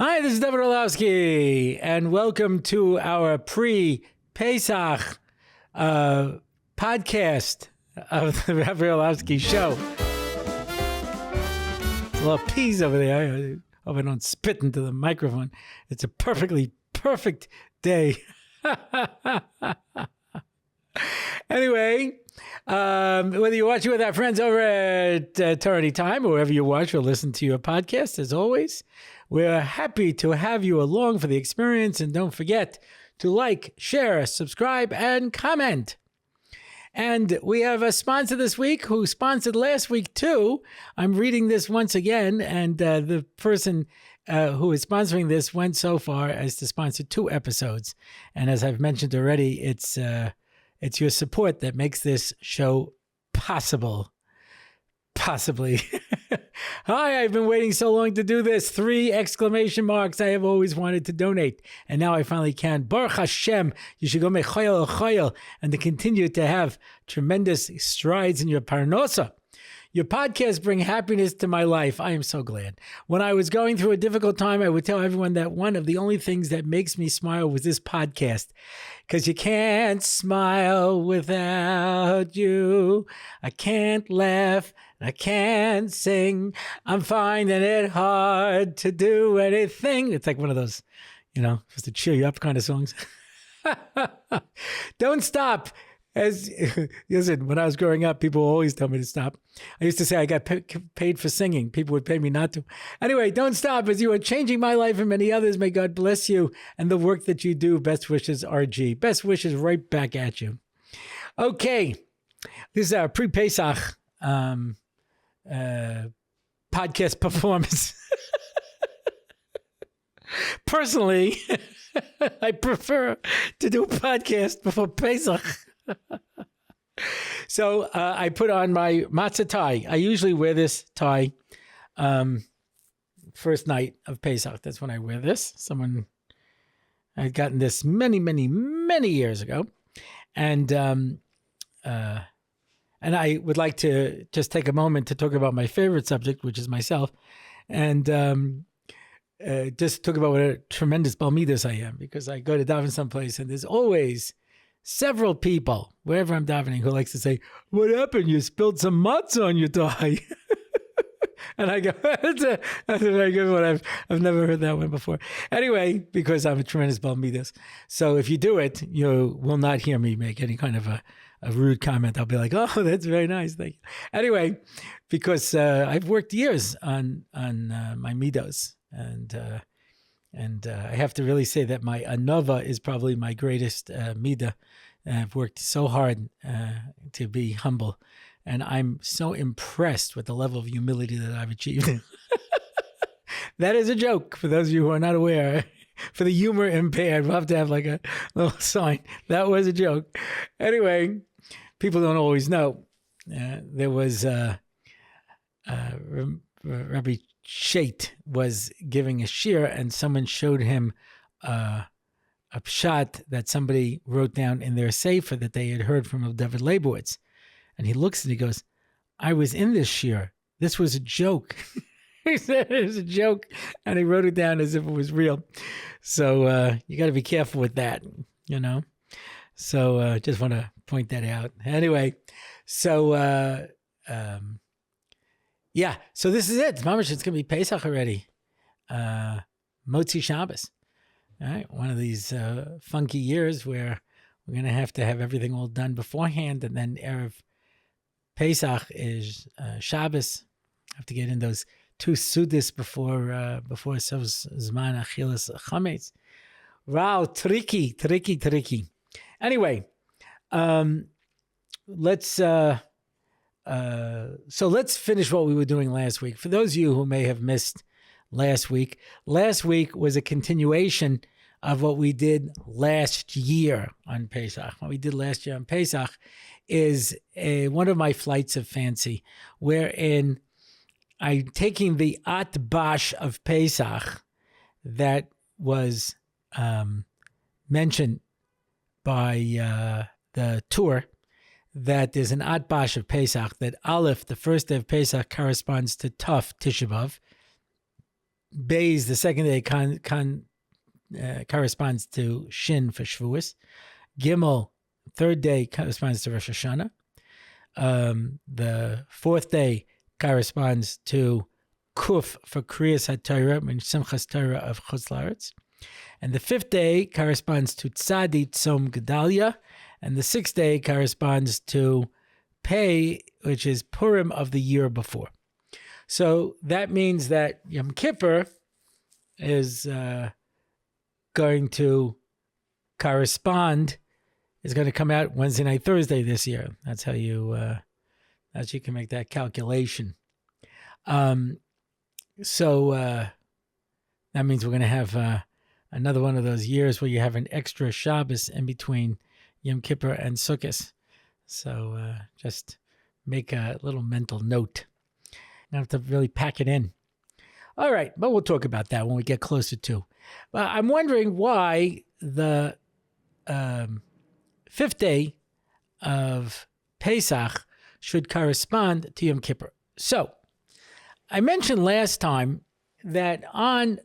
Hi, this is Rabbi Orlofsky, and welcome to our Pre-Pesach podcast of the Rabbi Orlofsky Show. There's a lot of peas over there. I hope I don't spit into the microphone. It's a perfectly perfect day. Anyway, whether you're watching with our friends over at Torah Anytime or wherever you watch or listen to your podcast, as always, we're happy to have you along for the experience. And don't forget to like, share, subscribe, and comment. And we have a sponsor this week who sponsored last week too. I'm reading this once again, and the person who is sponsoring this went so far as to sponsor 2 episodes. And as I've mentioned already, it's your support that makes this show possible. Possibly. Hi, I've been waiting so long to do this. 3 exclamation marks. I have always wanted to donate, and now I finally can. Baruch Hashem, you should go make choyel choyel and to continue to have tremendous strides in your parnosa. Your podcasts bring happiness to my life. I am so glad. When I was going through a difficult time, I would tell everyone that one of the only things that makes me smile was this podcast. Because you can't smile without you. I can't laugh. I can't sing. I'm finding it hard to do anything. It's like one of those, just to cheer you up kind of songs. Don't stop. Listen, when I was growing up, people always tell me to stop. I used to say I got paid for singing. People would pay me not to. Anyway, don't stop as you are changing my life and many others. May God bless you and the work that you do. Best wishes, RG. Best wishes right back at you. Okay, this is our Pre-Pesach podcast performance. Personally, I prefer to do a podcast before Pesach. So I put on my matzah tie. I usually wear this tie first night of Pesach. That's when I wear this. Someone had gotten this many, many, many years ago. And I would like to just take a moment to talk about my favorite subject, which is myself. And just talk about what a tremendous balmidas I am, because I go to daven someplace and there's always several people, wherever I'm davening, who likes to say, "What happened? You spilled some matzah on your tie." And I go, that's a very good one. I've never heard that one before. Anyway, because I'm a tremendous balmidas. So if you do it, you will not hear me make any kind of a rude comment. I'll be like, "Oh, that's very nice. Thank you." Anyway, because I've worked years on my midos. And I have to really say that my anova is probably my greatest midah. I've worked so hard to be humble. And I'm so impressed with the level of humility that I've achieved. That is a joke, for those of you who are not aware. For the humor impaired, we'll have to have like a little sign. That was a joke. Anyway, people don't always know. There was Rabbi Shait was giving a shir, and someone showed him a pshat that somebody wrote down in their sefer that they had heard from Dovid Leibowitz. And he looks and he goes, "I was in this shir. This was a joke." He said it was a joke, and he wrote it down as if it was real. So you got to be careful with that, So just want to point that out. Anyway, so yeah, so this is it. Mamash, it's going to be Pesach already. Motzi Shabbos. All right, one of these funky years where we're going to have everything all done beforehand, and then Erev Pesach is Shabbos. Have to get in those 2 sudas before Zman Achilas Chametz. Wow, tricky. Anyway, let's finish what we were doing last week. For those of you who may have missed last week was a continuation of what we did last year on Pesach. What we did last year on Pesach is one of my flights of fancy, wherein I'm taking the atbash of Pesach that was mentioned by the tour, that there's an atbash of Pesach, that Aleph, the first day of Pesach, corresponds to Tuf, Tisha B'Av. Beis, the second day, corresponds to Shin for Shavuos. Gimel, third day, corresponds to Rosh Hashanah. The fourth day corresponds to Kuf for Kriyas HaTorah, and Simchas Torah of Chutz La'aretz. And the fifth day corresponds to Tzadi Tzom Gedalia. And the sixth day corresponds to Pei, which is Purim of the year before. So that means that Yom Kippur is going to correspond, is going to come out Wednesday night, Thursday this year. That's how you can make that calculation. So that means we're going to have another one of those years where you have an extra Shabbos in between Yom Kippur and Sukkot. So just make a little mental note. You don't have to really pack it in. All right, but we'll talk about that when we get closer to. I'm wondering why the fifth day of Pesach should correspond to Yom Kippur. So I mentioned last time that on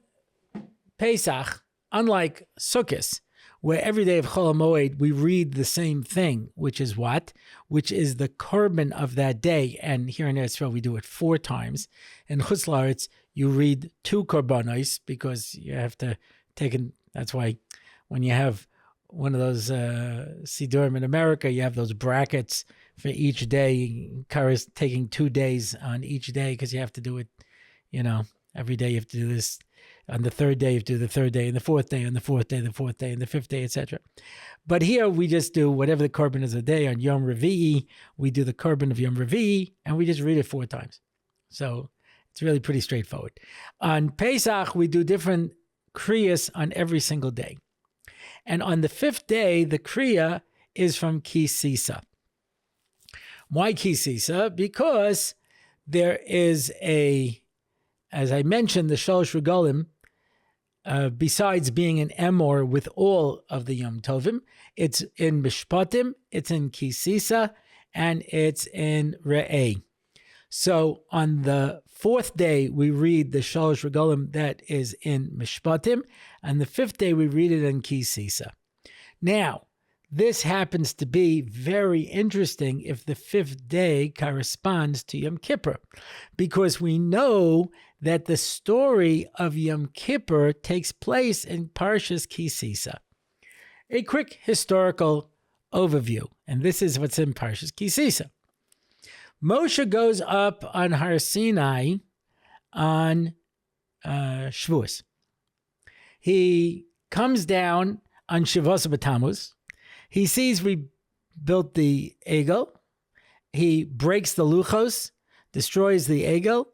Pesach, unlike Sukkot, where every day of Chol HaMoed we read the same thing, which is what? Which is the korban of that day. And here in Israel, we do it 4 times. In Chutz La'aretz, you read 2 korbanos because you have to take in. That's why when you have one of those Sidurim in America, you have those brackets for each day, taking 2 days on each day because you have to do it, every day you have to do this. On the third day, you have to do the third day, and the fourth day, and the fourth day, the fourth day, and the fifth day, etc. But here we just do whatever the korban is a day. On Yom Revi'i, we do the korban of Yom Revi'i, and we just read it 4 times. So it's really pretty straightforward. On Pesach, we do different kriyas on every single day. And on the 5th day, the kriya is from Ki Sisa. Why Ki Sisa? Because there is as I mentioned, the Shalosh Regalim, besides being an Emor with all of the Yom Tovim, it's in Mishpatim, it's in Ki Sisa, and it's in Re'eh. So on the 4th day, we read the Shalosh Regalim that is in Mishpatim, and the 5th day, we read it in Ki Sisa. Now, this happens to be very interesting if the 5th day corresponds to Yom Kippur, because we know that the story of Yom Kippur takes place in Parshas Ki Sisa. A quick historical overview, and this is what's in Parshas Ki Sisa. Moshe goes up on Har Sinai on Shavuos. He comes down on Shavos B'Tammuz. He sees we built the Egel. He breaks the luchos, destroys the Egel,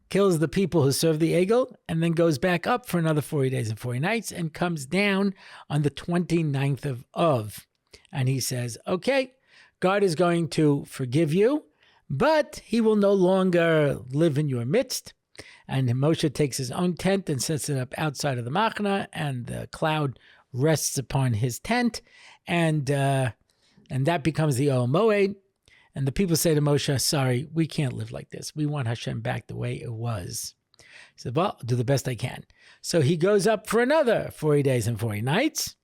kills the people who serve the Egel, and then goes back up for another 40 days and 40 nights and comes down on the 29th of Av. And he says, okay, God is going to forgive you, but he will no longer live in your midst. And Moshe takes his own tent and sets it up outside of the Machna, and the cloud rests upon his tent, and that becomes the Ohel Moed. And the people say to Moshe, sorry, we can't live like this. We want Hashem back the way it was. He said, well, I'll do the best I can. So he goes up for another 40 days and 40 nights,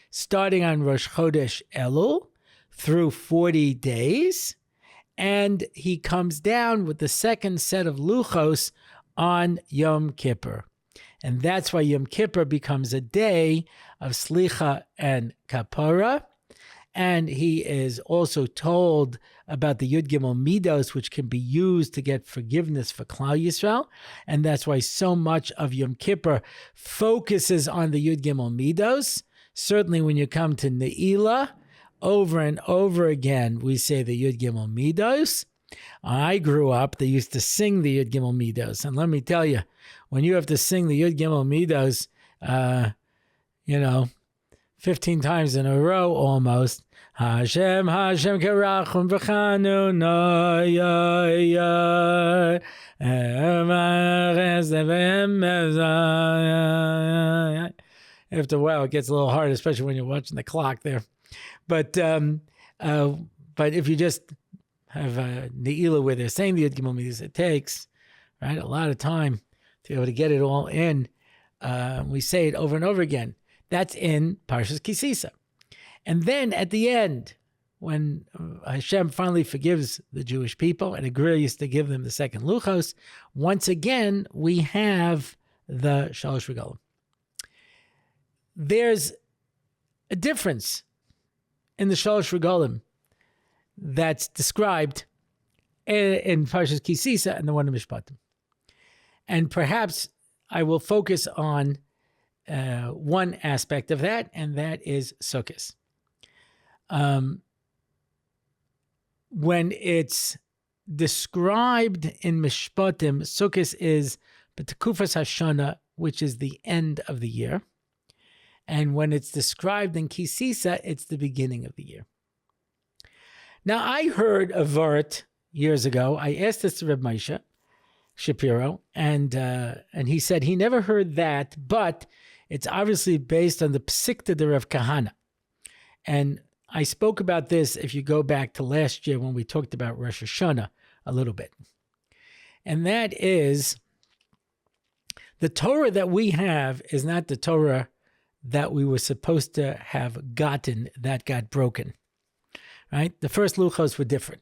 starting on Rosh Chodesh Elul through 40 days. And he comes down with the second set of luchos on Yom Kippur. And that's why Yom Kippur becomes a day of Slicha and Kapara. And he is also told about the Yud Gimel Midos, which can be used to get forgiveness for Klal Yisrael. And that's why so much of Yom Kippur focuses on the Yud Gimel Midos. Certainly when you come to Ne'ilah, over and over again, we say the Yud Gimel Midos. I grew up, they used to sing the Yud Gimel Midos. And let me tell you, when you have to sing the Yud Gimel Midos, 15 times in a row almost. Hashem, Hashem, Kerachum, V'chanuna, After a while, it gets a little hard, especially when you're watching the clock there. But if you just have a Ne'ilah where they're saying the Yud Gimel Midos, it takes, right, a lot of time to be able to get it all in. We say it over and over again. That's in Parshas Kisisa. And then at the end, when Hashem finally forgives the Jewish people and agrees to give them the second Luchos, once again, we have the Shalosh Regalim. There's a difference in the Shalosh Regalim that's described in Parshas Kisisa and the one in Mishpatim. And perhaps I will focus on one aspect of that, and that is Sukkot. When it's described in Mishpatim, Sukkot is B'tekufas Hashana, which is the end of the year. And when it's described in Kisisa, it's the beginning of the year. Now, I heard a vart years ago. I asked this to Reb Moshe Shapiro, and he said he never heard that, but it's obviously based on the Psikta de Rav Kahana. And I spoke about this if you go back to last year when we talked about Rosh Hashanah a little bit. And that is, the Torah that we have is not the Torah that we were supposed to have gotten that got broken. Right? The first Luchos were different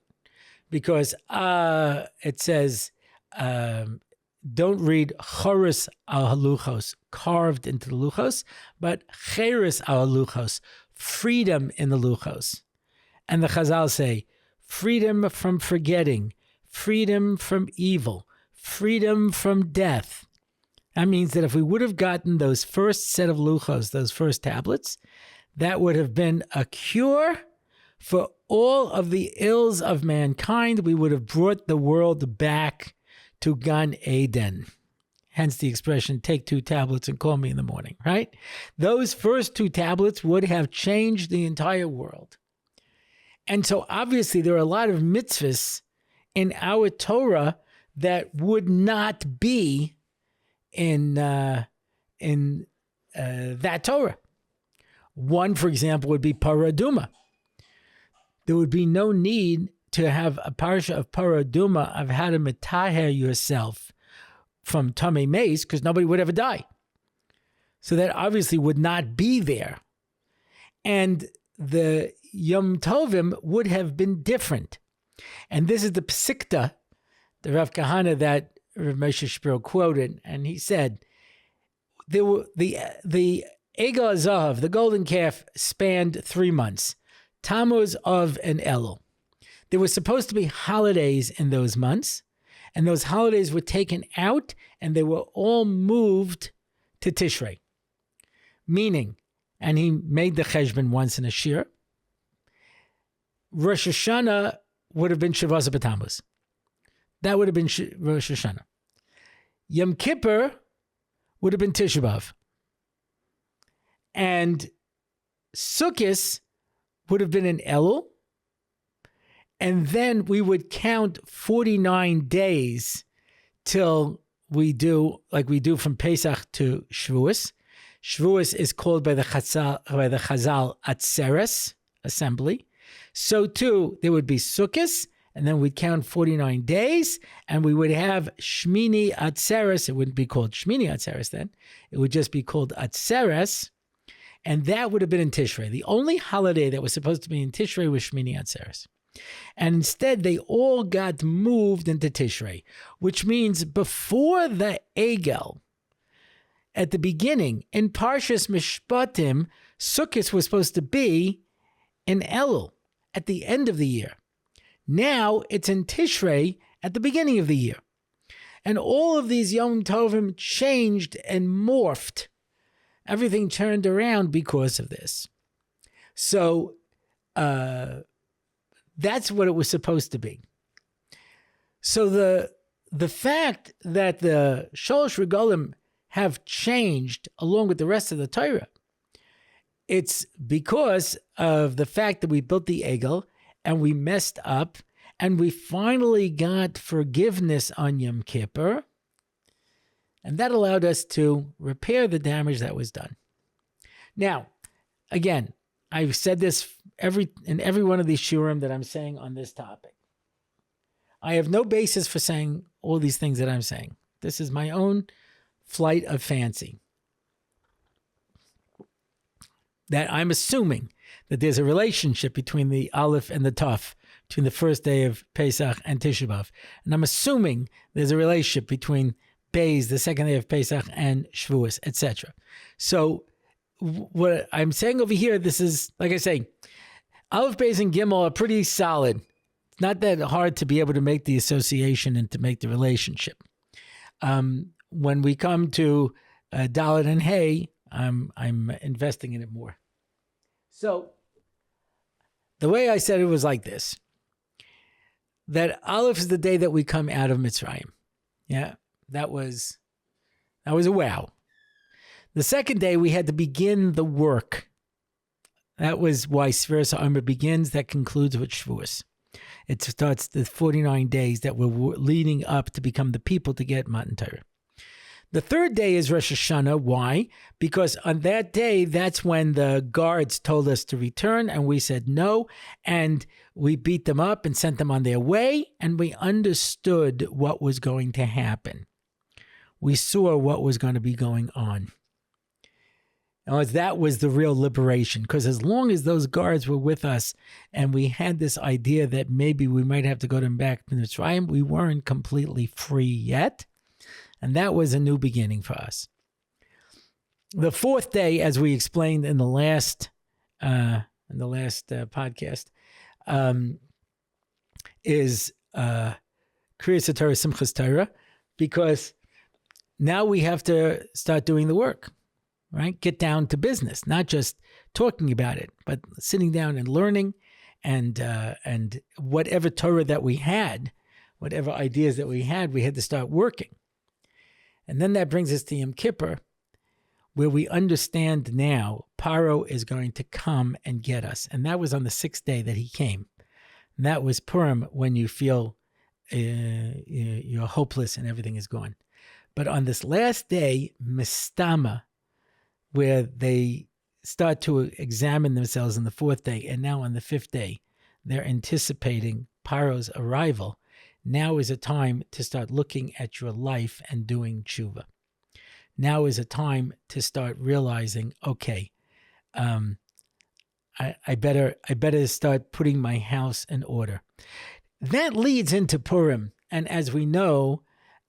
because it says, don't read Choros al Luchos, carved into the Luchos, but Cheres al Luchos, freedom in the Luchos. And the Chazal say, freedom from forgetting, freedom from evil, freedom from death. That means that if we would have gotten those first set of Luchos, those first tablets, that would have been a cure for all of the ills of mankind. We would have brought the world back to Gan Eden. Hence the expression, take 2 tablets and call me in the morning, right? Those first 2 tablets would have changed the entire world. And so obviously there are a lot of mitzvahs in our Torah that would not be in that Torah. One, for example, would be Paraduma. There would be no need to have a parsha of Paraduma of how to metaher yourself from Tamei Meis, because nobody would ever die. So that obviously would not be there. And the Yom Tovim would have been different. And this is the Psikta, the Rav Kahana that Rav Moshe Shapiro quoted, and he said, there were the Egel Zahav, the golden calf, spanned 3 months. Tammuz, Av, and Elul. There were supposed to be holidays in those months, and those holidays were taken out, and they were all moved to Tishrei. Meaning, and he made the cheshbon once in a shir, Rosh Hashanah would have been Shavasa B'Tammuz. That would have been Rosh Hashanah. Yom Kippur would have been Tisha B'Av. And Sukkot would have been in Elul. And then we would count 49 days till we do, like we do from Pesach to Shavuos. Shavuos is called by the Chazal Atzeres, assembly. So too, there would be Sukkot, and then we'd count 49 days, and we would have Shmini Atzeres. It wouldn't be called Shmini Atzeres then. It would just be called Atzeres, and that would have been in Tishrei. The only holiday that was supposed to be in Tishrei was Shmini Atzeres. And instead, they all got moved into Tishrei, which means before the Egel, at the beginning, in Parshas Mishpatim, Sukkot was supposed to be in Elul at the end of the year. Now it's in Tishrei at the beginning of the year. And all of these Yom Tovim changed and morphed. Everything turned around because of this. So that's what it was supposed to be. So the fact that the Shalosh Regalim have changed along with the rest of the Torah, it's because of the fact that we built the Egel and we messed up and we finally got forgiveness on Yom Kippur, and that allowed us to repair the damage that was done. Now, again, I've said this in every one of these shurim that I'm saying on this topic. I have no basis for saying all these things that I'm saying. This is my own flight of fancy that I'm assuming that there's a relationship between the Aleph and the Taf, between the first day of Pesach and Tisha B'Av. And I'm assuming there's a relationship between Beis, the second day of Pesach, and Shavuos, etc. So what I'm saying over here, this is, like I say, Aleph, Beis, and Gimel are pretty solid. It's not that hard to be able to make the association and to make the relationship. When we come to Dalet and Hay, I'm investing in it more. So the way I said it was like this, that Aleph is the day that we come out of Mitzrayim. Yeah, that was a wow. The second day we had to begin the work. That was why Sfiras HaOmer begins. That concludes with Shavuos. It starts the 49 days that we're leading up to become the people to get Matan Torah. The third day is Rosh Hashanah. Why? Because on that day, that's when the guards told us to return, and we said no, and we beat them up and sent them on their way, and we understood what was going to happen. We saw what was going to be going on. That was the real liberation, because as long as those guards were with us and we had this idea that maybe we might have to go back to Mitzrayim, we weren't completely free yet. And that was a new beginning for us. The fourth day, as we explained in the last podcast, is Kriyas Torah Simchas Torah, because now we have to start doing the work, right? Get down to business, not just talking about it, but sitting down and learning, and whatever Torah that we had, whatever ideas that we had to start working. And then that brings us to Yom Kippur, where we understand now Paro is going to come and get us. And that was on the sixth day that he came. And that was Purim, when you feel you're hopeless and everything is gone. But on this last day, Mistama, where they start to examine themselves on the fourth day, and now on the fifth day, they're anticipating Paro's arrival. Now is a time to start looking at your life and doing tshuva. Now is a time to start realizing, okay, I better start putting my house in order. That leads into Purim, and as we know,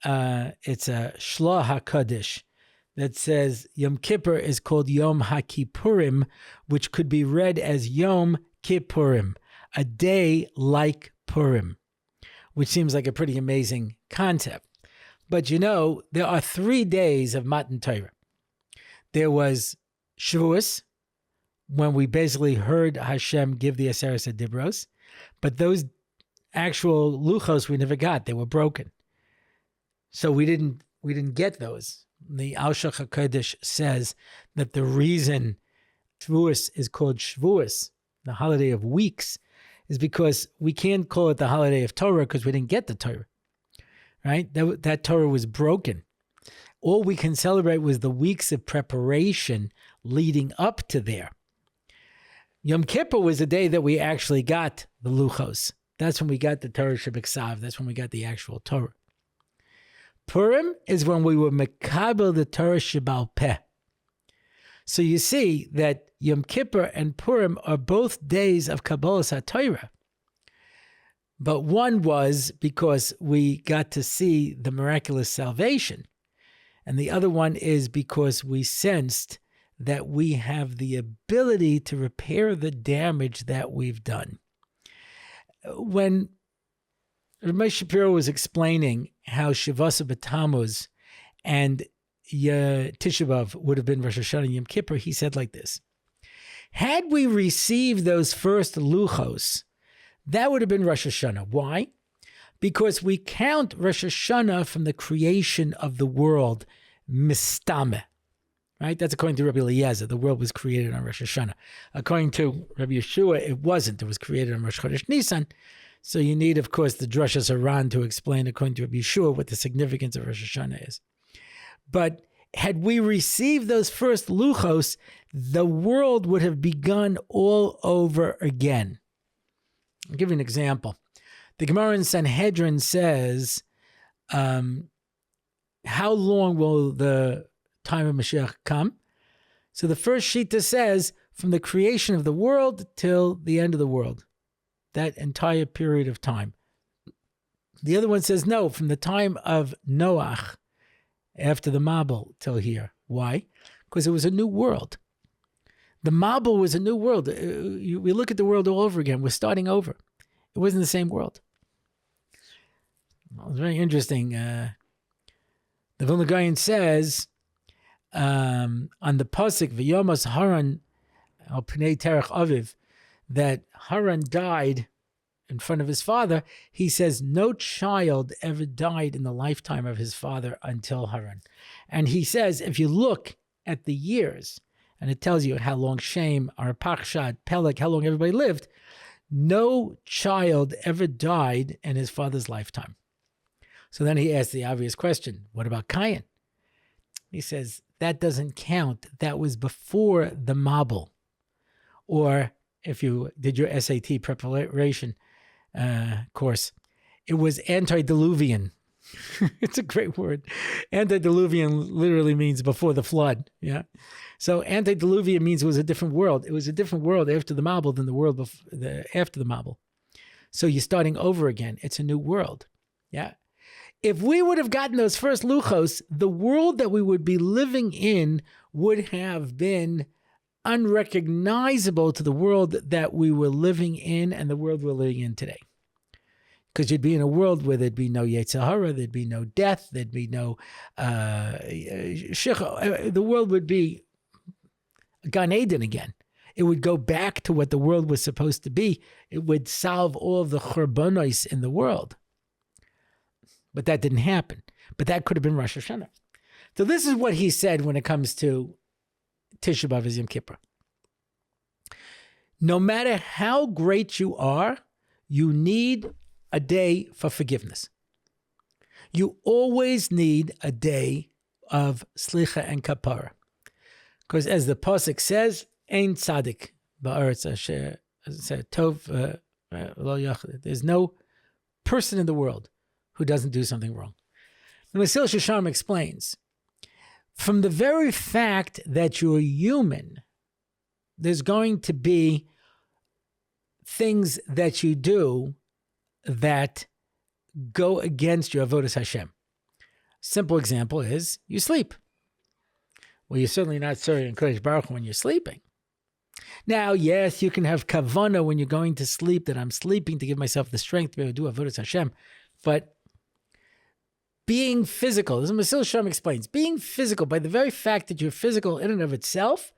it's a Shloah HaKadosh that says Yom Kippur is called Yom HaKippurim, which could be read as Yom Kippurim, a day like Purim, which seems like a pretty amazing concept. But there are 3 days of Matan Torah. There was Shavuos, when we basically heard Hashem give the Aseret Dibros, but those actual luchos we never got. They were broken. So we didn't get those. The Al-Shach HaKodesh says that the reason Shavuos is called Shavuos, the holiday of weeks, is because we can't call it the holiday of Torah because we didn't get the Torah, right? That Torah was broken. All we can celebrate was the weeks of preparation leading up to there. Yom Kippur was the day that we actually got the luchos. That's when we got the Torah Shebiksav. That's when we got the actual Torah. Purim is when we were mekabel the Torah Shebal Peh. So you see that Yom Kippur and Purim are both days of Kabbalas HaTorah. But one was because we got to see the miraculous salvation. And the other one is because we sensed that we have the ability to repair the damage that we've done. When Rabbi Shapiro was explaining how Shavasa B'Tammuz and Tisha B'Av would have been Rosh Hashanah and Yom Kippur, he said like this: had we received those first luchos, that would have been Rosh Hashanah. Why? Because we count Rosh Hashanah from the creation of the world, Mistame. Right? That's according to Rabbi Eliezer. The world was created on Rosh Hashanah. According to Rabbi Yeshua, it wasn't. It was created on Rosh Chodesh Nisan. So you need, of course, the Drashas Haran to explain, according to Rabbi Yeshua, what the significance of Rosh Hashanah is. But had we received those first luchos, the world would have begun all over again. I'll give you an example. The Gemara in Sanhedrin says, how long will the time of Mashiach come? So the first Shita says from the creation of the world till the end of the world, that entire period of time. The other one says no, from the time of Noach, after the Mabul, till here. Why? Because it was a new world. The Mabul was a new world. We look at the world all over again. We're starting over. It wasn't the same world. Well, it's very interesting. The Vilna Gaon says on the pasuk V'yomas Haran al Pnei Terech Aviv, that Haran died in front of his father. He says no child ever died in the lifetime of his father until Haran. And he says if you look at the years, and it tells you how long Shem, Arpachshad, Peleg, how long everybody lived, no child ever died in his father's lifetime. So then he asked the obvious question, what about Cain? He says, that doesn't count. That was before the Mabul. Or if you did your SAT preparation course, it was antediluvian. It's a great word. Antediluvian literally means before the flood. Yeah. So antediluvian means it was a different world. It was a different world after the Mabul than the world after the Mabul. So you're starting over again. It's a new world. Yeah. If we would have gotten those first luchos, the world that we would be living in would have been unrecognizable to the world that we were living in and the world we're living in today. Because you'd be in a world where there'd be no Yetzer Hara, there'd be no death, there'd be no Shicha. The world would be Gan Eden again. It would go back to what the world was supposed to be. It would solve all of the churbanos in the world. But that didn't happen. But that could have been Rosh Hashanah. So this is what he said when it comes to Tisha B'Av as Yom Kippur. No matter how great you are, you need a day for forgiveness. You always need a day of slicha and kapara. Because as the pasuk says, Ein tzaddik ba'aretz asher tov lo yachid. There's no person in the world who doesn't do something wrong. The Mesil Shosharm explains, from the very fact that you're human, there's going to be things that you do that go against your avodas Hashem. Simple example is you sleep. Well, you're certainly not serving Kodesh Baruch Hu when you're sleeping. Now, yes, you can have kavana when you're going to sleep, that I'm sleeping to give myself the strength to be able to do avodas Hashem. But being physical, as Mesil Shosharm explains, being physical, by the very fact that you're physical in and of itself,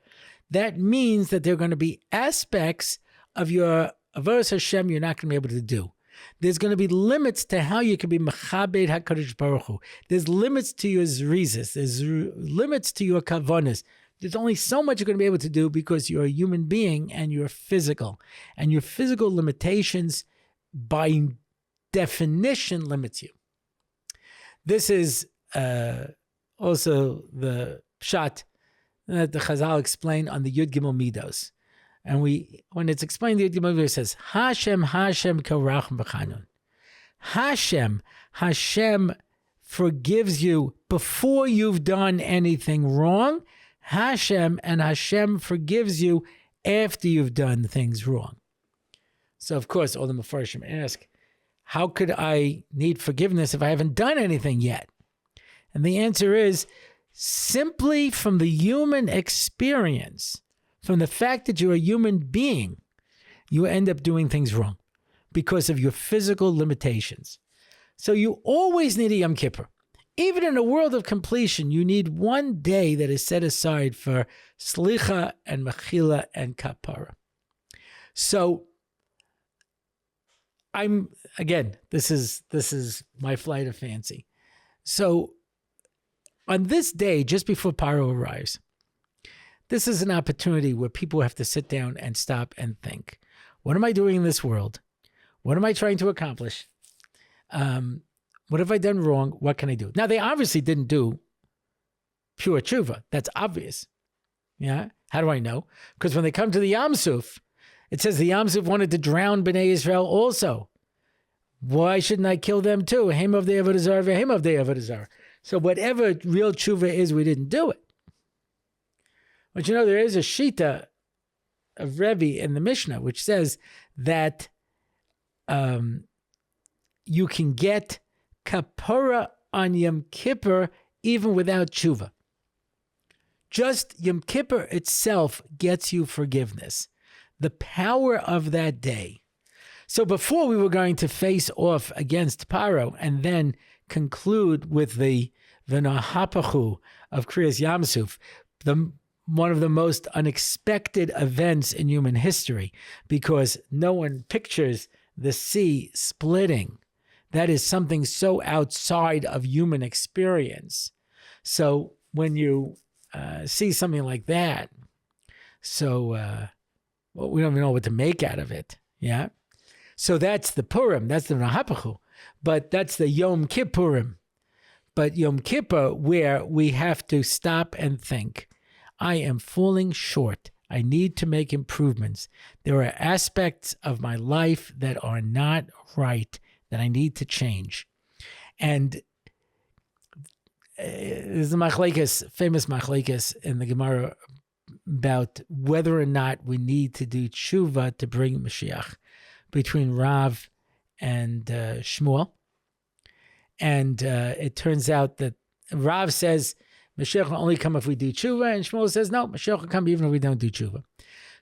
that means that there are going to be aspects of your avodas Hashem you're not going to be able to do. There's going to be limits to how you can be Mechabed HaKadosh Baruch Hu. There's limits to your zrizas. There's limits to your kavanas. There's only so much you're going to be able to do because you're a human being and you're physical. And your physical limitations, by definition, limits you. This is also the pshat that the Chazal explained on the Yud Gimel Midos. And when it's explained, the Yud Gimel Midos says, Hashem karach b'chanun. Hashem forgives you before you've done anything wrong. Hashem forgives you after you've done things wrong. So, of course, all the Mefarshim ask, how could I need forgiveness if I haven't done anything yet? And the answer is simply from the human experience, from the fact that you're a human being, you end up doing things wrong because of your physical limitations. So you always need a Yom Kippur. Even in a world of completion, you need one day that is set aside for slicha and mechila and kapara. So this is my flight of fancy. So on this day, just before Paro arrives, this is an opportunity where people have to sit down and stop and think, what am I doing in this world? What am I trying to accomplish? What have I done wrong? What can I do? Now, they obviously didn't do pure tshuva. That's obvious. Yeah. How do I know? Because when they come to the Yam Suf, it says the Yam Suf wanted to drown Bnei Israel also. Why shouldn't I kill them too? Hem of the Avodah Zarah, hem of the Avodah Zarah. So whatever real tshuva is, we didn't do it. But there is a shita of Rebbe in the Mishnah, which says that you can get kapara on Yom Kippur even without tshuva. Just Yom Kippur itself gets you forgiveness. The power of that day. So before we were going to face off against Paro and then conclude with the V'nahapachu of Kriyas Yamsuf, one of the most unexpected events in human history, because no one pictures the sea splitting. That is something so outside of human experience. So when you see something like that, we don't even know what to make out of it. Yeah. So that's the Purim, that's the Nahapachu, but that's the Yom Kippurim. But Yom Kippur, where we have to stop and think, I am falling short. I need to make improvements. There are aspects of my life that are not right, that I need to change. And there's a famous machlekes in the Gemara about whether or not we need to do tshuva to bring Mashiach, between Rav and Shmuel. And it turns out that Rav says Mashiach will only come if we do tshuva, and Shmuel says no, Mashiach will come even if we don't do tshuva.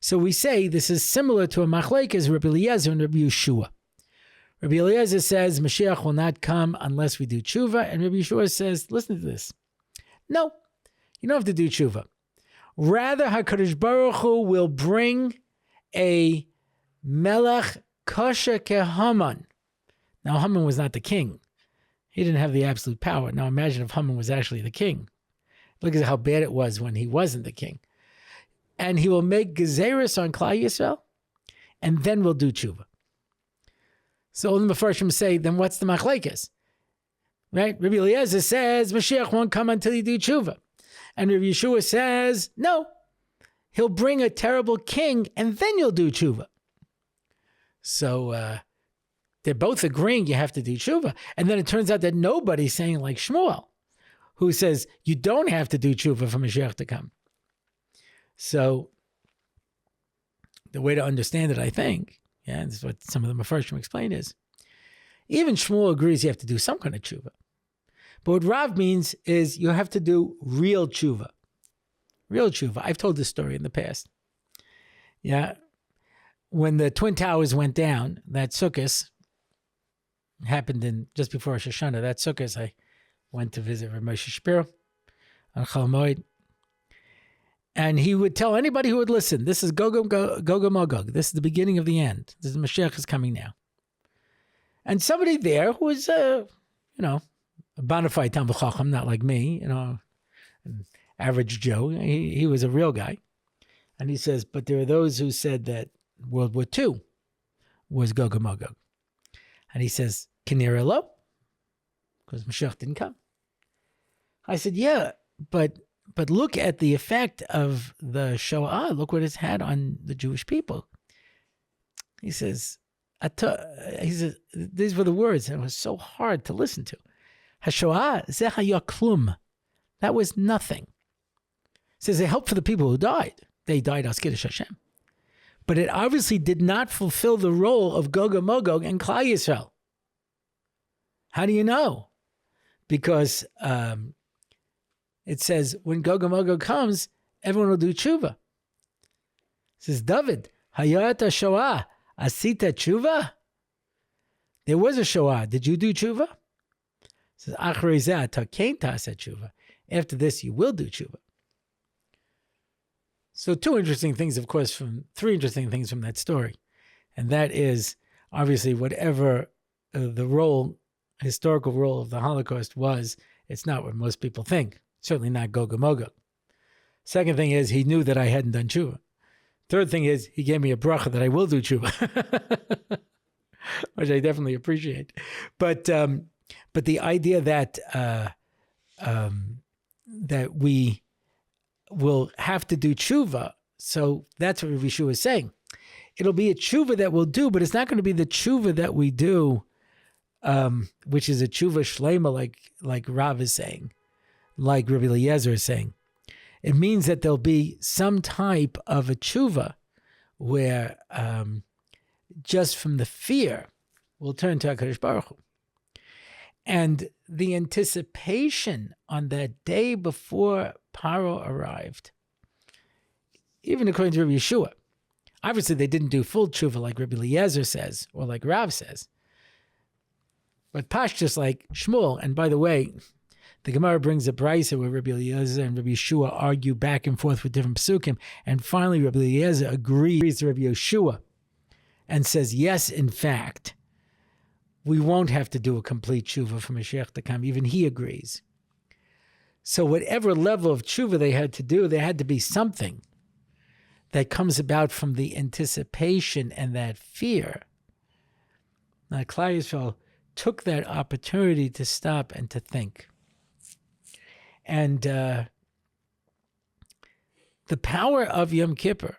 So we say this is similar to a machlekes Rabbi Eliezer and Rabbi Yeshua. Rabbi Eliezer says Mashiach will not come unless we do tshuva, and Rabbi Yeshua says, listen to this. No, you don't have to do tshuva. Rather, HaKadosh Baruch Hu will bring a melech kosher ke Haman. Now, Haman was not the king. He didn't have the absolute power. Now, imagine if Haman was actually the king. Look at how bad it was when he wasn't the king. And he will make gezeris on Klal Yisrael, and then we'll do tshuva. So the Mefarshim say, then what's the machlekes? Right? Rabbi Eliezer says, Mashiach won't come until you do tshuva. And Rabbi Yeshua says, no, he'll bring a terrible king, and then you'll do tshuva. So they're both agreeing you have to do tshuva. And then it turns out that nobody's saying like Shmuel, who says you don't have to do tshuva for Mashiach to come. So the way to understand it, I think, this is what some of the Mefarshim explain, is even Shmuel agrees you have to do some kind of tshuva. But what Rav means is you have to do real tshuva. Real tshuva. I've told this story in the past. Yeah. When the Twin Towers went down, that Sukkot happened just before Rosh Hashanah. That Sukkot, I went to visit Rav Moshe Shapiro on Chol Moed. And he would tell anybody who would listen, this is Gog Magog. This is the beginning of the end. This is Mashiach is coming now. And somebody there who was, a bona fide Talmid Chacham, not like me, an average Joe. He was a real guy. And he says, but there are those who said that World War II was Gog Magog. And he says, Kinera lo? Because Mashiach didn't come. I said, yeah, but look at the effect of the Shoah. Look what it's had on the Jewish people. He says, these were the words, and it was so hard to listen to. HaShoah zeh haya klum. That was nothing. He says, it helped for the people who died. They died as Kiddush Hashem. But it obviously did not fulfill the role of Gog and Magog and Klal Yisrael. How do you know? Because it says when Gog and Magog comes, everyone will do tshuva. It says, Dovid, hayat Shoah, asita tshuva? There was a Shoah. Did you do tshuva? It says, achrei zeh ata kein ta'aseh tshuva. After this, you will do tshuva. So three interesting things from that story. And that is, obviously, whatever the historical role of the Holocaust was, it's not what most people think. Certainly not Gog and Magog. Second thing is, he knew that I hadn't done tshuva. Third thing is, he gave me a bracha that I will do tshuva, which I definitely appreciate. But the idea that that we will have to do tshuva, so that's what Rabbi Yeshua is saying. It'll be a tshuva that we'll do, but it's not going to be the tshuva that we do which is a tshuva shlema, like Rav is saying, like Rabbi Eliezer is saying. It means that there'll be some type of a tshuva where just from the fear, we'll turn to HaKadosh Baruch Hu. And the anticipation on that day before Paro arrived, even according to Rabbi Yeshua, obviously they didn't do full tshuva like Rabbi Eliezer says or like Rav says, but Pashtus like Shmuel. And by the way, the Gemara brings a brisa where Rabbi Eliezer and Rabbi Yeshua argue back and forth with different psukim, and finally Rabbi Eliezer agrees to Rabbi Yeshua and says, yes, in fact, we won't have to do a complete tshuva for Mashiach to come. Even he agrees. So whatever level of tshuva they had to do, there had to be something that comes about from the anticipation and that fear. Now, Klal Yisrael took that opportunity to stop and to think. And the power of Yom Kippur,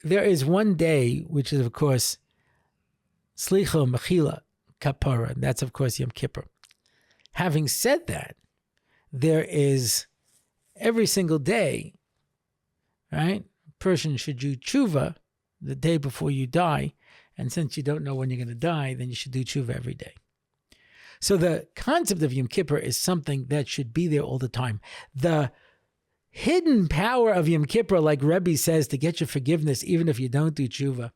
there is one day, which is, of course, Slicha, Mechila, Kapara, and that's, of course, Yom Kippur. Having said that, there is every single day, right? A person should do tshuva the day before you die, and since you don't know when you're going to die, then you should do tshuva every day. So the concept of Yom Kippur is something that should be there all the time. The hidden power of Yom Kippur, like Rebbe says, to get your forgiveness, even if you don't do tshuva,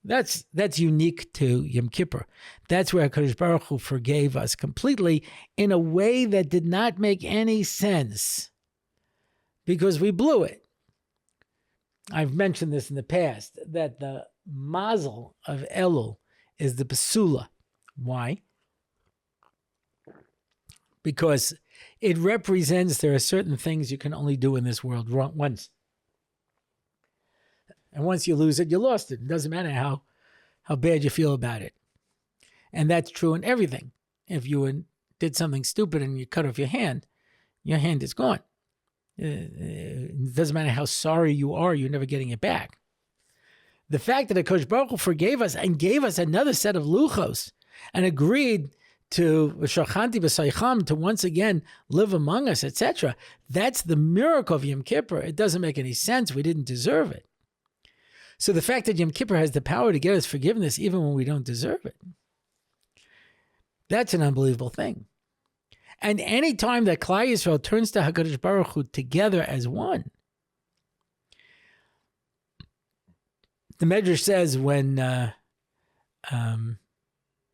that's unique to Yom Kippur. That's where HaKadosh Baruch Hu forgave us completely in a way that did not make any sense because we blew it. I've mentioned this in the past, that the mazel of Elul is the basula. Why? Because it represents there are certain things you can only do in this world once. And once you lose it, you lost it. It doesn't matter how bad you feel about it. And that's true in everything. If you did something stupid and you cut off your hand is gone. It doesn't matter how sorry you are, you're never getting it back. The fact that HaKadosh Baruch Hu forgave us and gave us another set of luchos and agreed to Shachanti B'Saycham, to once again live among us, etc., that's the miracle of Yom Kippur. It doesn't make any sense. We didn't deserve it. So the fact that Yom Kippur has the power to get us forgiveness even when we don't deserve it, that's an unbelievable thing. And any time that Klal Yisrael turns to HaKadosh Baruch Hu together as one, the Medrash says when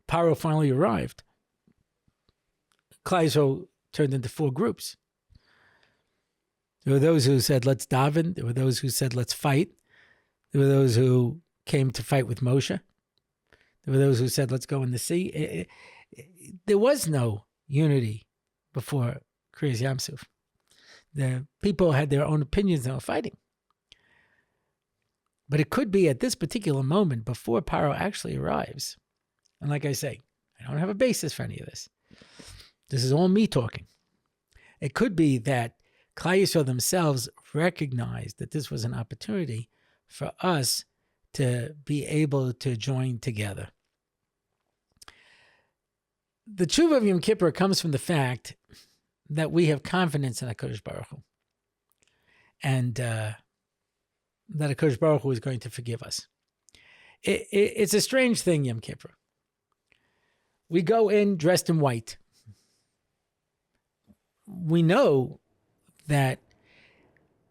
Paro finally arrived, Klal Yisrael turned into four groups. There were those who said, let's daven. There were those who said, let's fight. There were those who came to fight with Moshe. There were those who said, let's go in the sea. There was no unity before Kriyas Yam Suf. The people had their own opinions and were fighting. But it could be at this particular moment before Paro actually arrives. And like I say, I don't have a basis for any of this. This is all me talking. It could be that Klal Yisrael themselves recognized that this was an opportunity for us to be able to join together. The tshuva of Yom Kippur comes from the fact that we have confidence in HaKadosh Baruch Hu, and that HaKadosh Baruch Hu is going to forgive us. It's a strange thing, Yom Kippur. We go in dressed in white. We know that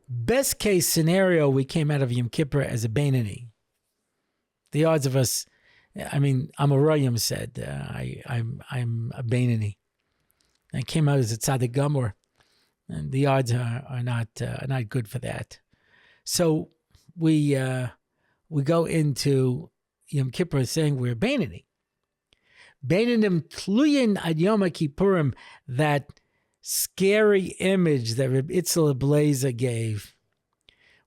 best case scenario, we came out of Yom Kippur as a Beinani. The odds of us, I mean, Amoraim said, I'm a Beinani. I came out as a Tzaddik Gamor, and the odds are not good for that. So we go into Yom Kippur saying we're Beinani. Beinanim tluyin ad Yom Kippurim, that scary image that Reb Itzel Ablaza gave.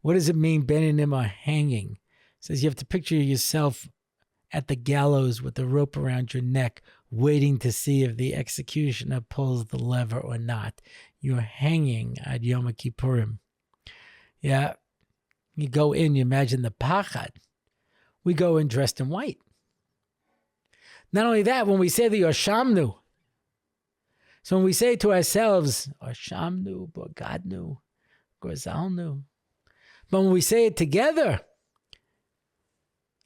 What does it mean, Beinanim are hanging? It says you have to picture yourself at the gallows with the rope around your neck, waiting to see if the executioner pulls the lever or not. You're hanging at Yom Kippurim. Yeah, you go in, you imagine the pachad. We go in dressed in white. Not only that, when we say the Oshamnu, so when we say to ourselves, Oshamnu, Bogadnu, Gozalnu, but when we say it together,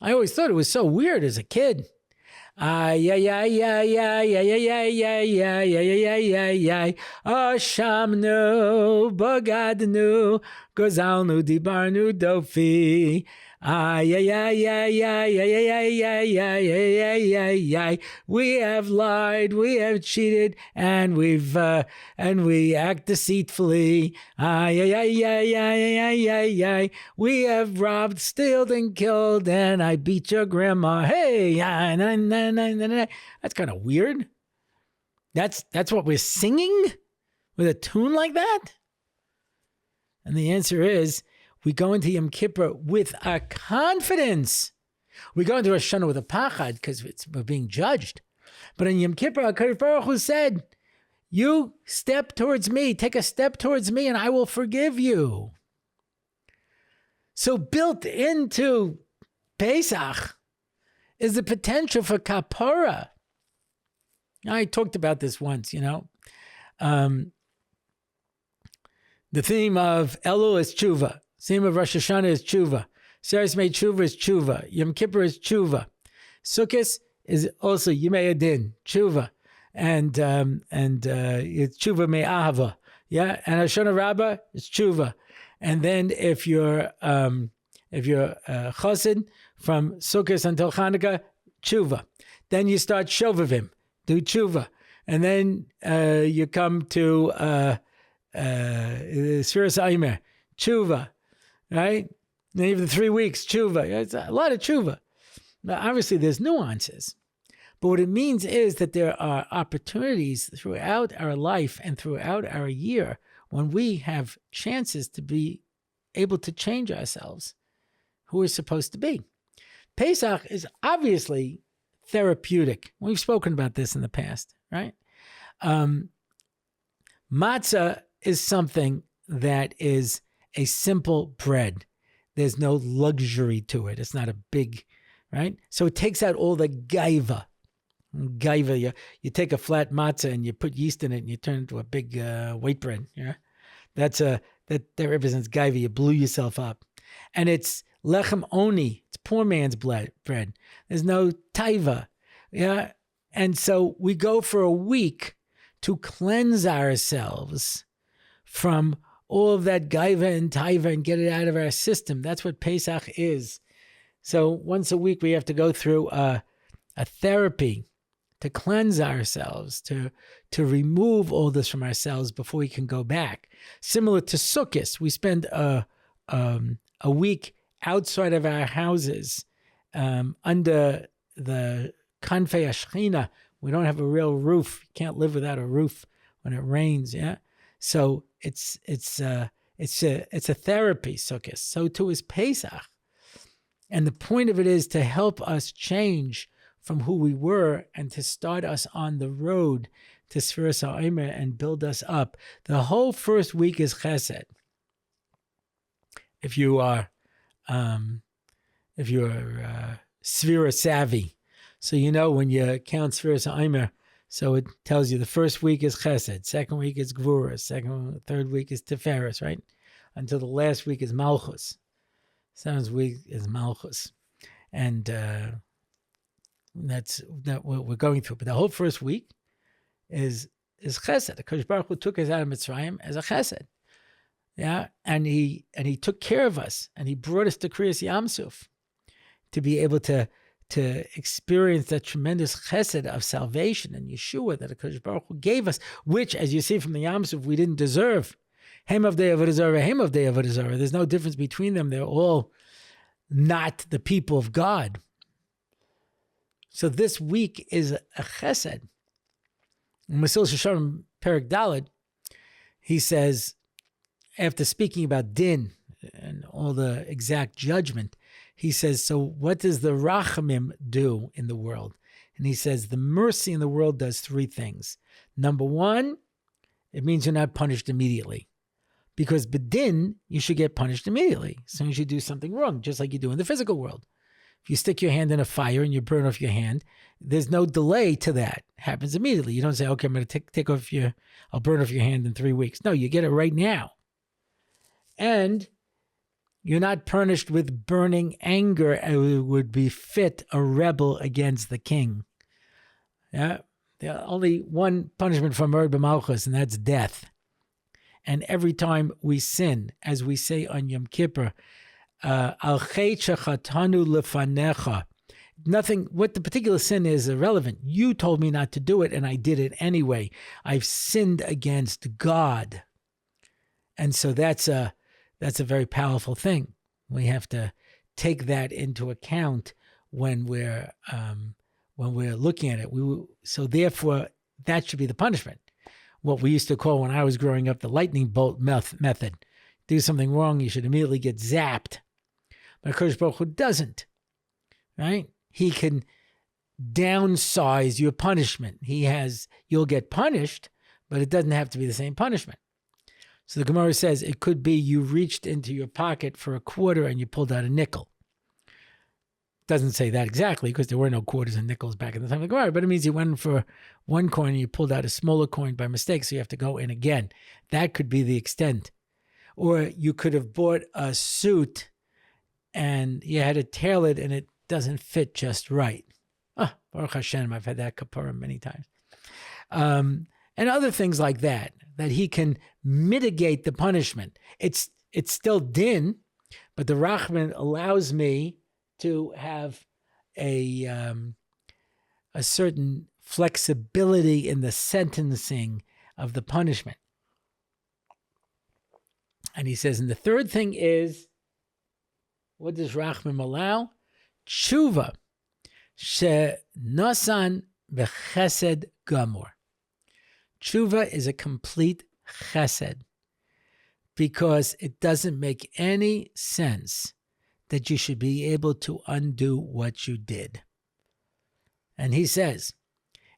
I always thought it was so weird as a kid. Ay, ay, ay, ay, ay, ay, ay, ay, ay, ay, ay, ay, ay, Oshamnu, Bogadnu, Gozalnu, Dibarnu, Dofi. Ay, ay, ay, ay, ay, ay, ay, ay, ay, ay, ay, ay, ay. We have lied, we have cheated, and we act deceitfully. Ay, ay, ay, ay, ay, ay, ay, ay. We have robbed, stealed, and killed, and I beat your grandma. Hey, that's kind of weird. That's what we're singing with a tune like that? And the answer is, we go into Yom Kippur with a confidence. We go into Rosh Hashanah with a pachad because we're being judged. But in Yom Kippur, HaKadosh Baruch Hu said, you step towards me, take a step towards me, and I will forgive you. So built into Pesach is the potential for kapara. I talked about this once, The theme of Elul is tshuva. Theme of Rosh Hashanah is tshuva. Seres Mei Tshuva is tshuva. Yom Kippur is tshuva. Sukkot is also Yimei Adin, tshuva, and it's tshuva me'ahava. Yeah, and Hashanah Rabbah is tshuva. And then if you're chassid from Sukkot until Hanukkah, tshuva. Then you start Shovavim, do tshuva, and then you come to Sfiras Aimer, tshuva. Right? Then you have the 3 weeks, tshuva. It's a lot of tshuva. Now, obviously, there's nuances. But what it means is that there are opportunities throughout our life and throughout our year when we have chances to be able to change ourselves, who we're supposed to be. Pesach is obviously therapeutic. We've spoken about this in the past, right? Matzah is something that is a simple bread. There's no luxury to it. It's not a big, right? So it takes out all the gaiva. Gaiva, you take a flat matzah and you put yeast in it and you turn it into a big white bread. Yeah, that represents gaiva. You blew yourself up, and it's lechem oni. It's poor man's bread. There's no taiva. Yeah, and so we go for a week to cleanse ourselves from all of that gaiva and taiva and get it out of our system. That's what Pesach is. So once a week we have to go through a therapy to cleanse ourselves, to remove all this from ourselves before we can go back. Similar to Sukkot, we spend a week outside of our houses under the kanfei hashchina. We don't have a real roof. You can't live without a roof when it rains. Yeah, so it's a therapy, Sukkot. So too is Pesach, and the point of it is to help us change from who we were and to start us on the road to Sfiras HaOmer and build us up. The whole first week is Chesed. If you are Sfira savvy, so you know when you count Sfiras HaOmer. So it tells you the first week is Chesed, second week is Gvura, third week is Tiferes, right? Until the last week is Malchus. Seventh week is Malchus. And that's what we're going through. But the whole first week is Chesed. The HaKadosh Baruch Hu took us out of Mitzrayim as a Chesed. Yeah, and he took care of us, and he brought us to Kriyas Yamsuf to be able to experience that tremendous chesed of salvation and Yeshua that HaKadosh Baruch Hu gave us, which, as you see from the Yamsuf, we didn't deserve. Hem of Day Avodah Zarah, Hem of Day Avodah Zarah. There's no difference between them. They're all not the people of God. So this week is a chesed. In Mesilas Yesharim Perek Daled, he says, after speaking about din and all the exact judgment, he says, so what does the rachamim do in the world? And he says, the mercy in the world does 3 things. Number 1, it means you're not punished immediately. Because bedin, you should get punished immediately as soon as you do something wrong, just like you do in the physical world. If you stick your hand in a fire and you burn off your hand, there's no delay to that. It happens immediately. You don't say, okay, I'm going to take off I'll burn off your hand in 3 weeks. No, you get it right now. And you're not punished with burning anger. It would befit a rebel against the king. Yeah, there's only one punishment for murder b'malchus, and that's death. And every time we sin, as we say on Yom Kippur, al chet shechatanu lefanecha. Nothing, what the particular sin is irrelevant. You told me not to do it, and I did it anyway. I've sinned against God. And so that's a very powerful thing. We have to take that into account when we're looking at it. So therefore, that should be the punishment. What we used to call, when I was growing up, the lightning bolt method. Do something wrong, you should immediately get zapped. But HaKadosh Baruch Hu doesn't, right? He can downsize your punishment. You'll get punished, but it doesn't have to be the same punishment. So the Gemara says it could be you reached into your pocket for a quarter and you pulled out a nickel. Doesn't say that exactly because there were no quarters and nickels back in the time of the Gemara, but it means you went in for one coin and you pulled out a smaller coin by mistake, so you have to go in again. That could be the extent. Or you could have bought a suit and you had to tailor it and it doesn't fit just right. Baruch Hashem, I've had that kapara many times. And other things like that he can mitigate the punishment. It's still din, but the Rachman allows me to have a certain flexibility in the sentencing of the punishment. And he says, and the third thing is, what does Rachman allow? Tshuva, she nasan bechesed gamor. Tshuva is a complete chesed because it doesn't make any sense that you should be able to undo what you did. And he says,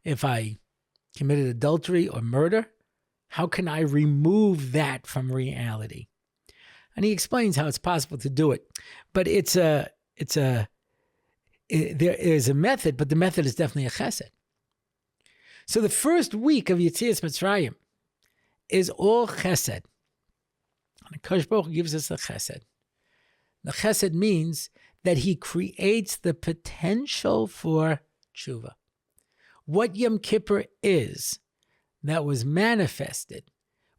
if I committed adultery or murder, how can I remove that from reality? And he explains how it's possible to do it. But there is a method, but the method is definitely a chesed. So the first week of Yetzias Mitzrayim is all chesed. And HaKadosh Baruch Hu gives us the chesed. The chesed means that he creates the potential for tshuva. What Yom Kippur is, that was manifested,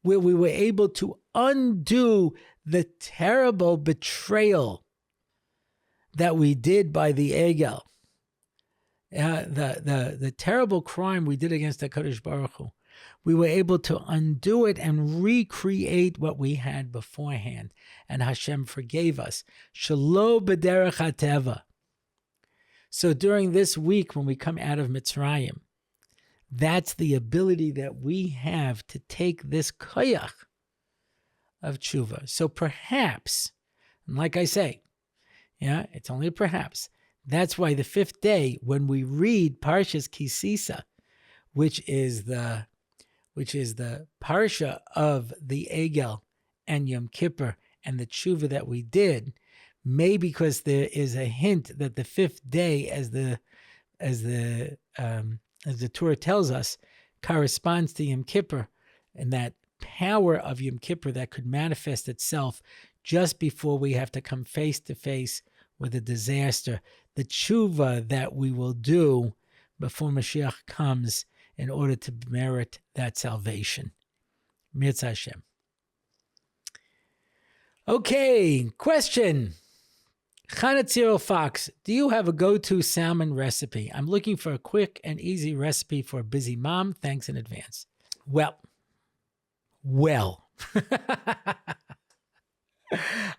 where we were able to undo the terrible betrayal that we did by the Egel, the terrible crime we did against the HaKadosh Baruch Hu. We were able to undo it and recreate what we had beforehand. And Hashem forgave us. Shelo b'derech hateva. So during this week, when we come out of Mitzrayim, that's the ability that we have to take this koyach of tshuva. So perhaps, and like I say, it's only perhaps. That's why the fifth day, when we read Parshas Kisisa, which is the parsha of the Egel and Yom Kippur and the tshuva that we did, maybe because there is a hint that the fifth day, as the Torah tells us, corresponds to Yom Kippur, and that power of Yom Kippur that could manifest itself just before we have to come face to face with a disaster. The tshuva that we will do before Mashiach comes in order to merit that salvation. Mirz Hashem. Okay, question. Chanatziro Fox, do you have a go-to salmon recipe? I'm looking for a quick and easy recipe for a busy mom. Thanks in advance. Well.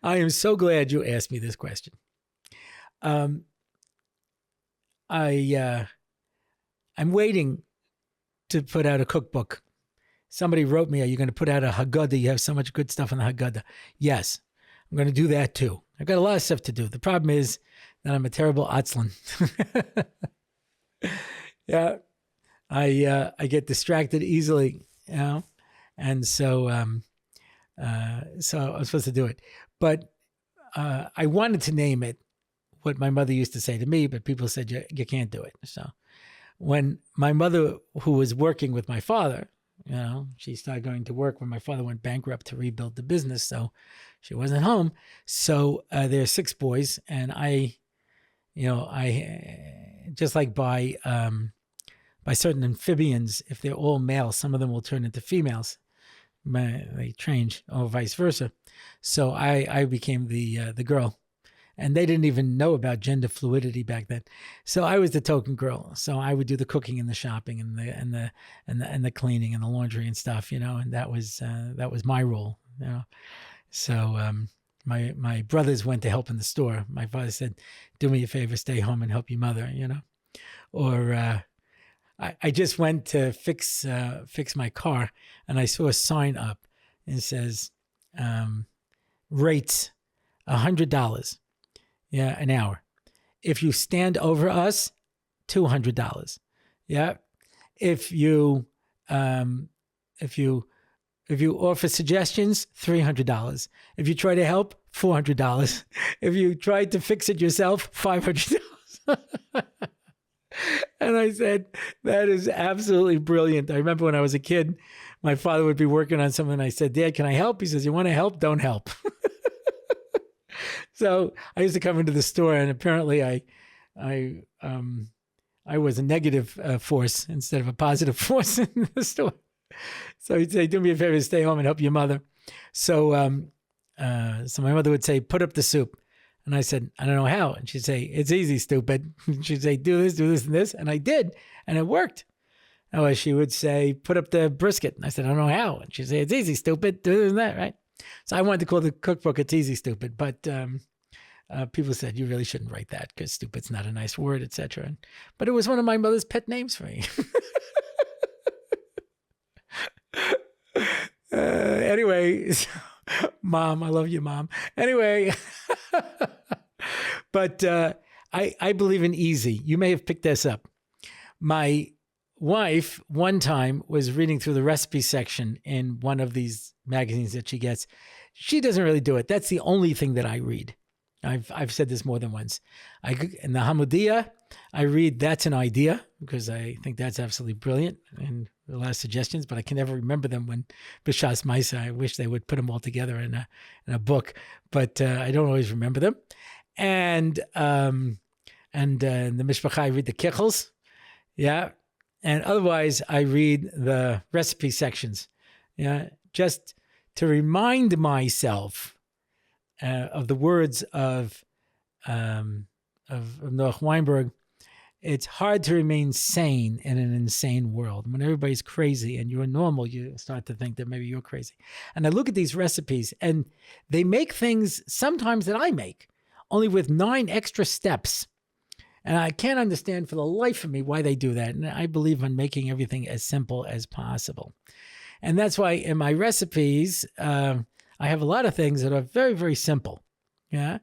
I am so glad you asked me this question. I'm waiting to put out a cookbook. Somebody wrote me, are you going to put out a Haggadah? You have so much good stuff in the Haggadah. Yes, I'm going to do that too. I've got a lot of stuff to do. The problem is that I'm a terrible atzlan. Yeah, I get distracted easily, and so I was supposed to do it. But I wanted to name it what my mother used to say to me, but people said, you can't do it. So when my mother, who was working with my father, she started going to work when my father went bankrupt to rebuild the business. So she wasn't home. So there are 6 boys, and I just like by certain amphibians, if they're all males, some of them will turn into females. They change, or vice versa. So I became the girl, and they didn't even know about gender fluidity back then. So I was the token girl. So I would do the cooking and the shopping and the cleaning and the laundry and stuff, and that was my role. So my brothers went to help in the store. My father said, "Do me a favor, stay home and help your mother," or I just went to fix my car, and I saw a sign up, and it says, rates $100, an hour. If you stand over us, $200. Yeah. If you offer suggestions, $300. If you try to help, $400. If you try to fix it yourself, $500. And I said, that is absolutely brilliant. I remember when I was a kid, my father would be working on something, and I said, "Dad, can I help?" He says, "You want to help? Don't help." So I used to come into the store, and apparently I was a negative force instead of a positive force in the store. So he'd say, "Do me a favor, stay home and help your mother." So my mother would say, "Put up the soup." And I said, "I don't know how." And she'd say, "It's easy, stupid." She'd say, do this, and this. And I did. And it worked. Or she would say, "Put up the brisket." And I said, "I don't know how." And she'd say, "It's easy, stupid. Do this and that," right? So I wanted to call the cookbook "It's Easy, Stupid." But people said, "You really shouldn't write that because stupid's not a nice word," etc. But it was one of my mother's pet names for me. Anyway, Mom, I love you, Mom. Anyway, but I believe in easy. You may have picked this up. My wife one time was reading through the recipe section in one of these magazines that she gets. She doesn't really do it. That's the only thing that I read. I've said this more than once. In the Hamodia, I read That's an Idea, because I think that's absolutely brilliant and a lot of suggestions, but I can never remember them when B'Shas Maisa. I wish they would put them all together in a book, but I don't always remember them. And in the Mishpacha, I read the Kichels. Yeah. And otherwise, I read the recipe sections. Yeah. Just to remind myself of the words of Noach Weinberg, it's hard to remain sane in an insane world. When everybody's crazy and you're normal, you start to think that maybe you're crazy. And I look at these recipes, and they make things sometimes that I make, only with 9 extra steps. And I can't understand for the life of me why they do that. And I believe in making everything as simple as possible. And that's why in my recipes, I have a lot of things that are very, very simple. Yeah.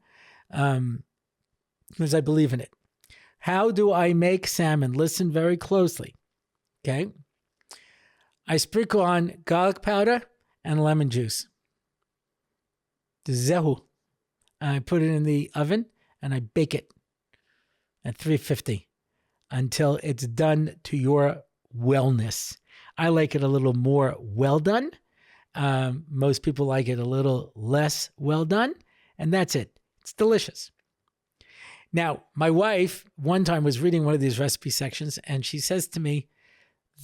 Because I believe in it. How do I make salmon? Listen very closely. Okay. I sprinkle on garlic powder and lemon juice. Zehu. I put it in the oven and I bake it at 350 until it's done to your wellness. I like it a little more well done. Most people like it a little less well done, and that's it. It's delicious. Now, my wife one time was reading one of these recipe sections, and she says to me,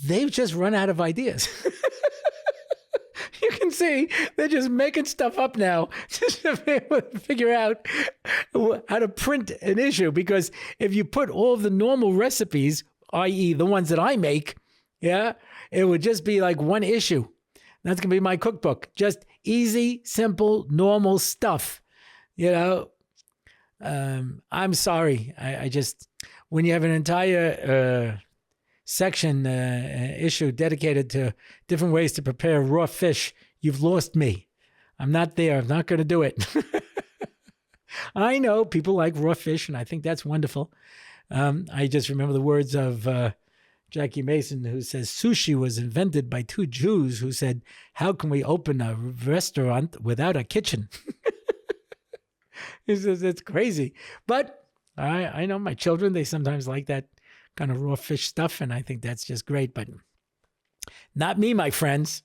"They've just run out of ideas." You can see they're just making stuff up now just to be able to figure out how to print an issue. Because if you put all of the normal recipes, i.e. the ones that I make, yeah, it would just be like one issue. That's going to be my cookbook. Just easy, simple, normal stuff. I'm sorry. I just, when you have an entire section issue dedicated to different ways to prepare raw fish, you've lost me. I'm not there. I'm not going to do it. I know people like raw fish, and I think that's wonderful. I just remember the words of Jackie Mason, who says sushi was invented by 2 Jews who said, "How can we open a restaurant without a kitchen?" He says it's crazy. But I know my children, they sometimes like that kind of raw fish stuff, and I think that's just great, but not me, my friends.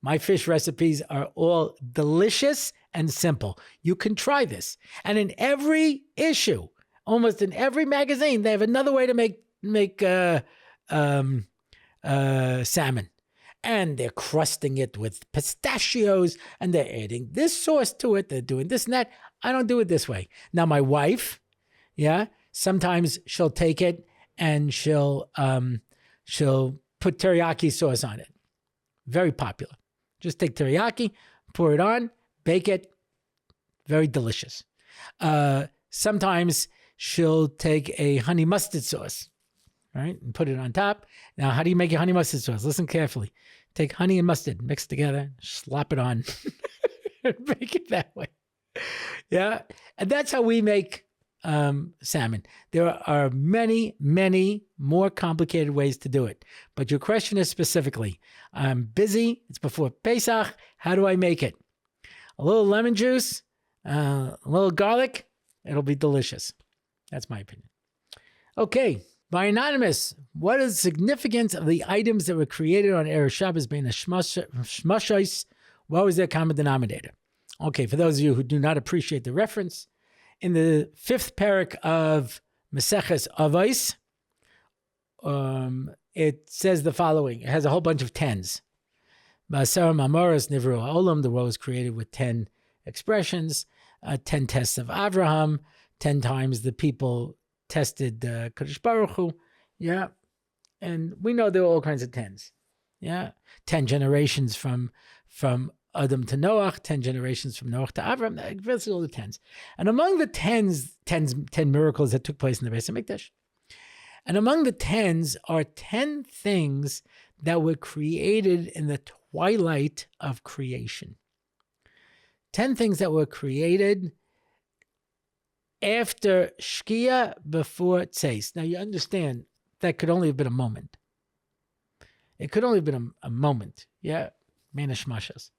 My fish recipes are all delicious and simple. You can try this. And in every issue, almost in every magazine, they have another way to make salmon. And they're crusting it with pistachios, and they're adding this sauce to it. They're doing this and that. I don't do it this way. Now, my wife, sometimes she'll take it and she'll put teriyaki sauce on it. Very popular. Just take teriyaki, pour it on, bake it. Very delicious. Sometimes she'll take a honey mustard sauce, right, and put it on top. Now, how do you make your honey mustard sauce? Listen carefully. Take honey and mustard, mix together, slap it on, and bake it that way. Yeah, and that's how we make salmon. There are many, many more complicated ways to do it. But your question is specifically, I'm busy. It's before Pesach. How do I make it? A little lemon juice, a little garlic. It'll be delicious. That's my opinion. Okay. By Anonymous, what is the significance of the items that were created on Erev Shabbos being a shmashos? What was their common denominator? Okay, for those of you who do not appreciate the reference, in the 5th parak of Maseches Avos, it says the following. It has a whole bunch of tens. Ba'asar Mamoros Nivru Ha'olam, the world was created with 10 expressions, 10 tests of Avraham, 10 times the people tested Kadosh Baruch Hu, and we know there are all kinds of 10s, 10 generations from Adam to Noach, 10 generations from Noach to Avram, that's all the 10s. And among the 10 miracles that took place in the Beis HaMikdash, and among the 10s are 10 things that were created in the twilight of creation. 10 things that were created after Shkia, before Tzeis. Now, you understand that could only have been a moment. It could only have been a moment, Mena Shmashas.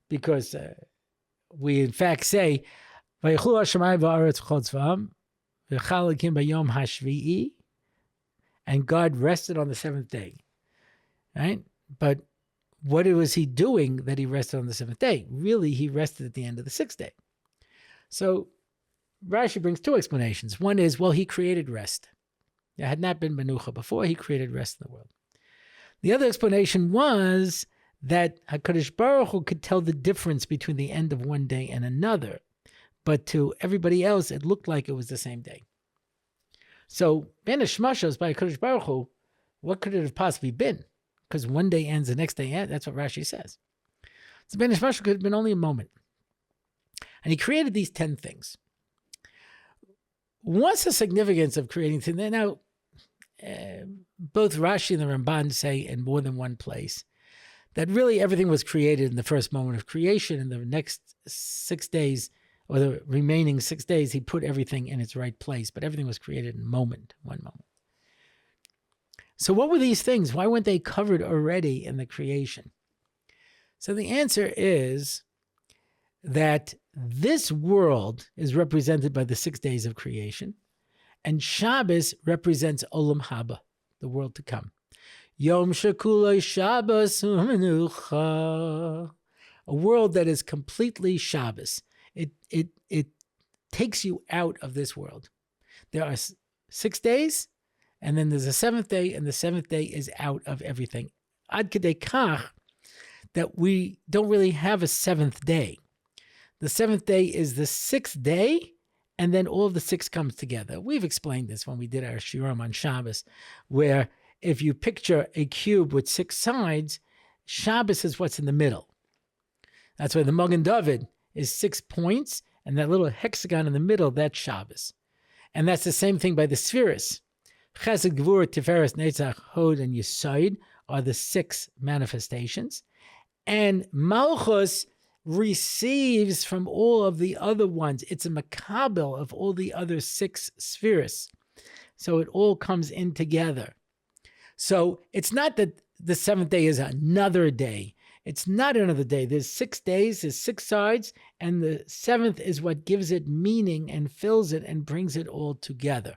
Because we, in fact, say, Vayichlu HaShamayim va'aretz v'chol tzva'am, v'chal Elokim b'yom hashvi'i, and God rested on the 7th day, right? But what was he doing that he rested on the 7th day? Really, he rested at the end of the 6th day. So Rashi brings 2 explanations. One is, well, he created rest. There had not been Menucha before. He created rest in the world. The other explanation was that HaKadosh Baruch Hu could tell the difference between the end of one day and another. But to everybody else, it looked like it was the same day. So, Ben Hashmashos by HaKadosh Baruch Hu, what could it have possibly been? Because one day ends, the next day ends. That's what Rashi says. So Ben Hashmashos could have been only a moment. And he created these 10 things. What's the significance of creating things? Now, both Rashi and the Ramban say in more than one place that really everything was created in the first moment of creation, and the next 6 days, or the remaining 6 days, he put everything in its right place. But everything was created in one moment. So what were these things? Why weren't they covered already in the creation? So the answer is that this world is represented by the 6 days of creation, and Shabbos represents Olam Haba, the world to come. Yom Shekulei Shabbos U'Menucha, a world that is completely Shabbos. It takes you out of this world. There are 6 days, and then there's a 7th day, and the 7th day is out of everything. Ad Kedei Kach, that we don't really have a 7th day. The 7th day is the 6th day, and then all of the 6 comes together. We've explained this when we did our Shiurim on Shabbos, where if you picture a cube with 6 sides, Shabbos is what's in the middle. That's why the Magen Dovid is 6 points, and that little hexagon in the middle, that's Shabbos. And that's the same thing by the Spheres. Chesed, Gvur, Tiferes, Netzach, Hod, and Yesod are the 6 manifestations. And Malchus receives from all of the other ones. It's a makabel of all the other 6 spheres. So it all comes in together. So it's not that the 7th day is another day. It's not another day. There's 6 days, there's 6 sides, and the 7th is what gives it meaning and fills it and brings it all together.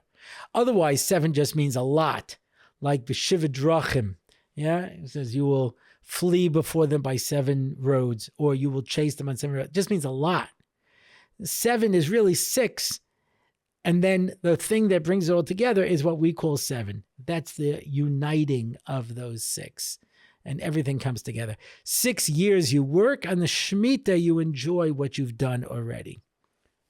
Otherwise, 7 just means a lot, like B'Shiva Drachim. Yeah, it says you will flee before them by 7 roads, or you will chase them on 7 roads. It just means a lot. 7 is really 6. And then the thing that brings it all together is what we call 7. That's the uniting of those 6. And everything comes together. 6 years you work. On the Shemitah, you enjoy what you've done already.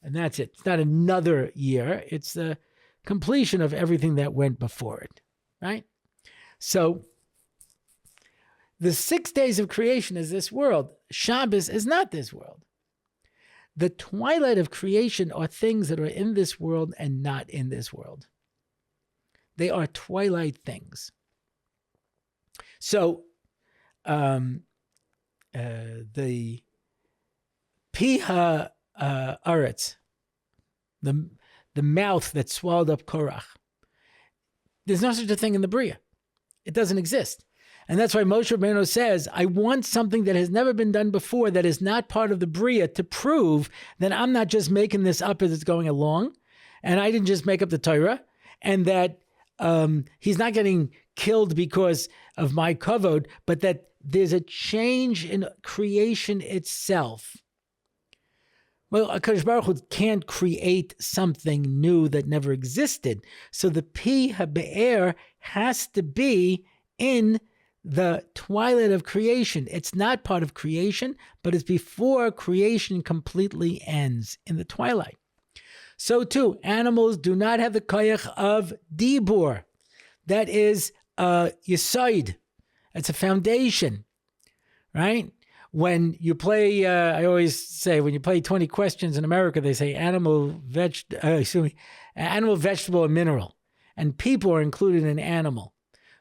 And that's it. It's not another year. It's the completion of everything that went before it. Right? So the 6 days of creation is this world. Shabbos is not this world. The twilight of creation are things that are in this world and not in this world. They are twilight things. So, the Piha Aretz, the mouth that swallowed up Korach, there's no such a thing in the Bria. It doesn't exist. And that's why Moshe Rabbeinu says, I want something that has never been done before that is not part of the Bria to prove that I'm not just making this up as it's going along, and I didn't just make up the Torah, and that he's not getting killed because of my kavod, but that there's a change in creation itself. Well, HaKadosh Baruch Hu can't create something new that never existed. So the Pi HaBe'er has to be in the twilight of creation. It's not part of creation, but it's before creation completely ends, in the twilight. So too, animals do not have the koyach of dibur. That is yesod. It's a foundation, right? When you play, I always say, when you play 20 questions in America, they say animal, vegetable, and mineral. And people are included in animal.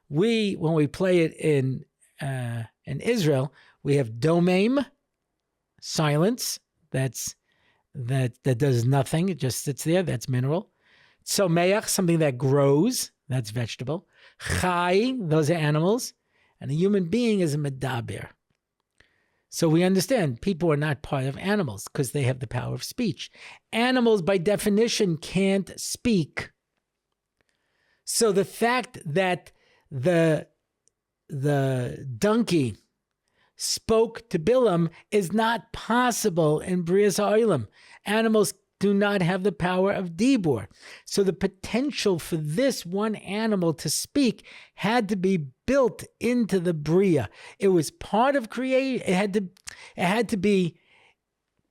When we play it in Israel, we have domaim, silence. That does nothing. It just sits there. That's mineral. Tzomeach, something that grows. That's vegetable. Chai, those are animals. And a human being is a medaber. So we understand people are not part of animals because they have the power of speech. Animals, by definition, can't speak. So the fact that the donkey spoke to Bilam is not possible in Brias HaOlam. Animals do not have the power of dibur. So the potential for this one animal to speak had to be built into the Bria. It was part of creation. It had to be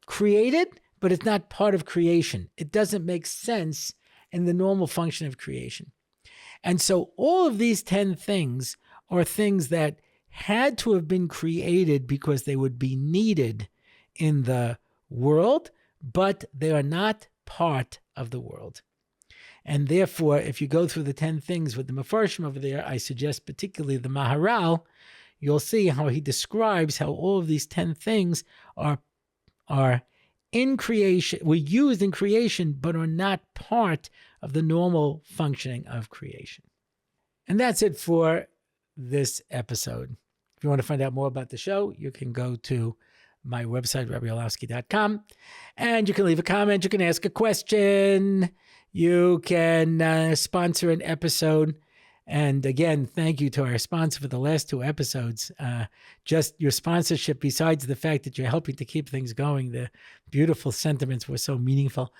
created, but it's not part of creation. It doesn't make sense in the normal function of creation. And so all of these 10 things are things that had to have been created because they would be needed in the world, but they are not part of the world. And therefore, if you go through the 10 things with the Mefarshim over there, I suggest particularly the Maharal, you'll see how he describes how all of these 10 things are in creation, were used in creation, but are not part of the normal functioning of creation. And that's it for this episode. If you want to find out more about the show, you can go to my website, RabbiOrlofsky.com, and you can leave a comment. You can ask a question. You can sponsor an episode. And again, thank you to our sponsor for the last 2 episodes. Just your sponsorship, besides the fact that you're helping to keep things going, the beautiful sentiments were so meaningful.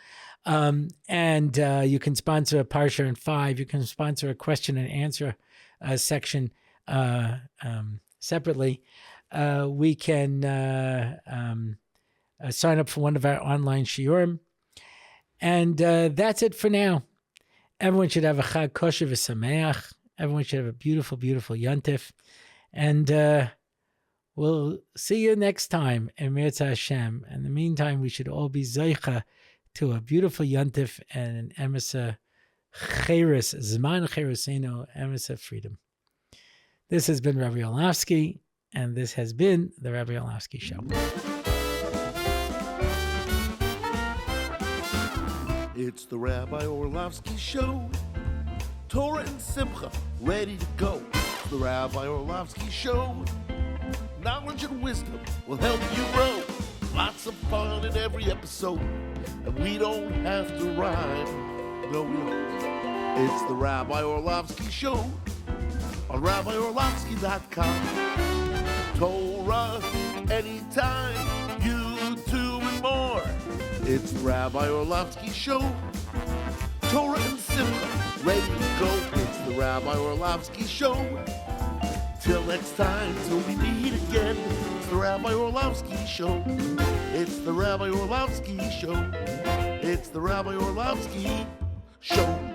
And you can sponsor a Parsha in 5. You can sponsor a question and answer section separately. We can sign up for one of our online shiurim. And that's it for now. Everyone should have a Chag Kosher v'Sameach. Everyone should have a beautiful, beautiful Yontif. And we'll see you next time in Mirza Hashem. In the meantime, we should all be Zoicha to a beautiful Yontif and an Emesa Cheres, Zman Cheresino, Emesa freedom. This has been Rabbi Orlofsky, and this has been the Rabbi Orlofsky Show. It's the Rabbi Orlofsky Show. Torah and Simcha ready to go. It's the Rabbi Orlofsky Show. knowledge and wisdom will help you grow. Lots of fun in every episode, and we don't have to rhyme. No, we don't. It's the Rabbi Orlofsky Show on RabbiOrlofsky.com. Torah anytime, YouTube and more. It's the Rabbi Orlofsky Show. Torah and Simcha, ready to go. It's the Rabbi Orlofsky Show. Till next time, till we meet again. It's the Rabbi Orlofsky Show. It's the Rabbi Orlofsky Show. It's the Rabbi Orlofsky Show.